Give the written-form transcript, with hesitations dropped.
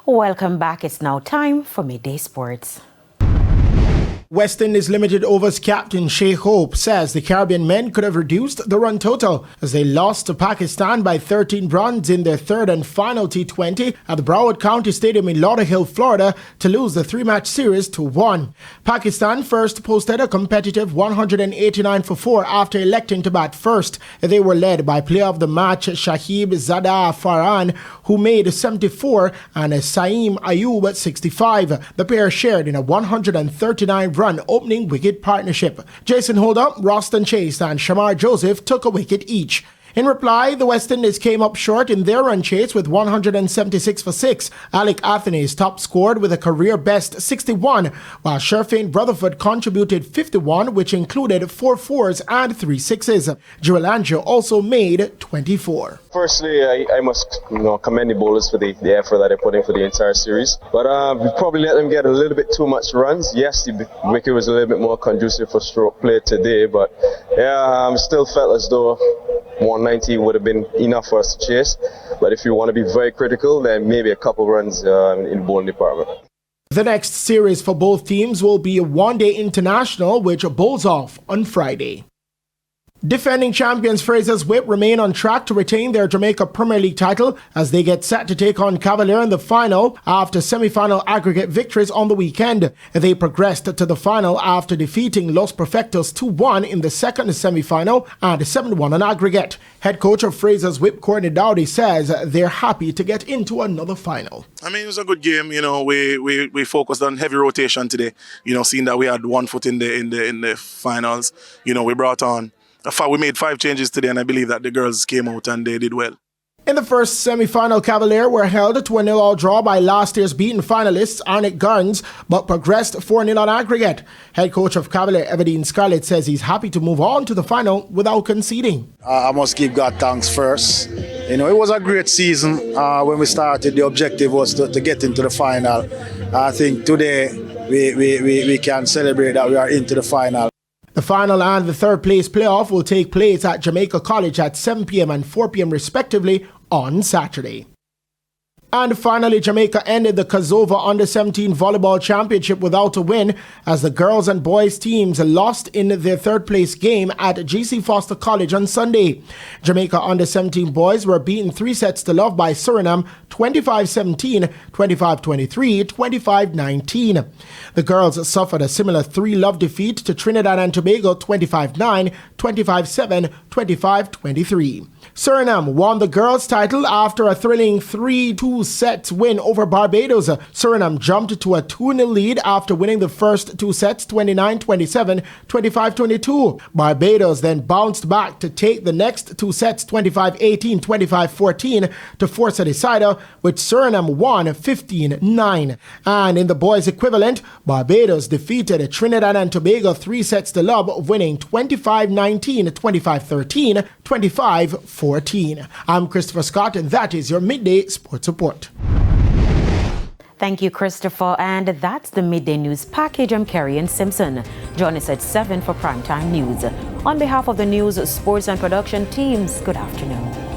Welcome back. It's now time for Midday Sports. West Indies Limited Overs captain Shea Hope says the Caribbean men could have reduced the run total as they lost to Pakistan by 13 runs in their third and final T20 at the Broward County Stadium in Lauderhill, Florida, to lose the three-match series 2-1. Pakistan first posted a competitive 189 for 4 after electing to bat first. They were led by player of the match Shahib Zada Farhan, who made 74, and Saeem Ayub 65. The pair shared in a 139 run opening wicket partnership. Jason Holder, Roston Chase and Shamar Joseph took a wicket each. In reply, the West Indies came up short in their run chase with 176 for 6. Alec Athene's top scored with a career best 61, while Sherfane Rutherford contributed 51, which included 4 4s and 3 6s. Joel Angel also made 24. Firstly, I must commend the bowlers for the effort that they put in for the entire series. But we probably let them get a little bit too much runs. Yes, the wicket was a little bit more conducive for stroke play today, but yeah, still felt as though 190 would have been enough for us to chase. But if you want to be very critical, then maybe a couple runs in the bowling department. The next series for both teams will be a one-day international, which bowls off on Friday. Defending champions Fraser's Whip remain on track to retain their Jamaica Premier League title as they get set to take on Cavalier in the final after semi-final aggregate victories on the weekend. They progressed to the final after defeating Los Perfectos 2-1 in the second semi-final and 7-1 on aggregate. Head coach of Fraser's Whip, Courtney Dowdy, says they're happy to get into another final. I mean, it was a good game. We focused on heavy rotation today. Seeing that we had 1 foot in the finals. We brought on. We made 5 changes today, and I believe that the girls came out and they did well. In the first semi-final, Cavalier were held to a 0-0 draw by last year's beaten finalists Arnett Gardens, but progressed 4-0 on aggregate. Head coach of Cavalier, Everdeen Scarlett, says he's happy to move on to the final without conceding. I must give God thanks first. It was a great season. When we started, the objective was to get into the final. I think today we can celebrate that we are into the final. The final and the third place playoff will take place at Jamaica College at 7 p.m. and 4 p.m. respectively on Saturday. And finally, Jamaica ended the Kazova Under-17 Volleyball Championship without a win as the girls and boys teams lost in their third-place game at GC Foster College on Sunday. Jamaica Under-17 boys were beaten 3-0 by Suriname 25-17, 25-23, 25-19. The girls suffered a similar 3-love defeat to Trinidad and Tobago 25-9, 25-7, 25-23. Suriname won the girls' title after a thrilling 3-2 sets win over Barbados. Suriname jumped to a 2-0 lead after winning the first 2 sets 29-27, 25-22. Barbados then bounced back to take the next 2 sets 25-18, 25-14 to force a decider, which Suriname won 15-9. And in the boys' equivalent, Barbados defeated Trinidad and Tobago 3-0, winning 25-19, 25-13, 25-14. I'm Christopher Scott, and that is your Midday Sports Report. Thank you, Christopher. And that's the Midday News Package. I'm Carrie Simpson. Join us at 7 for Primetime News. On behalf of the news, sports and production teams, good afternoon.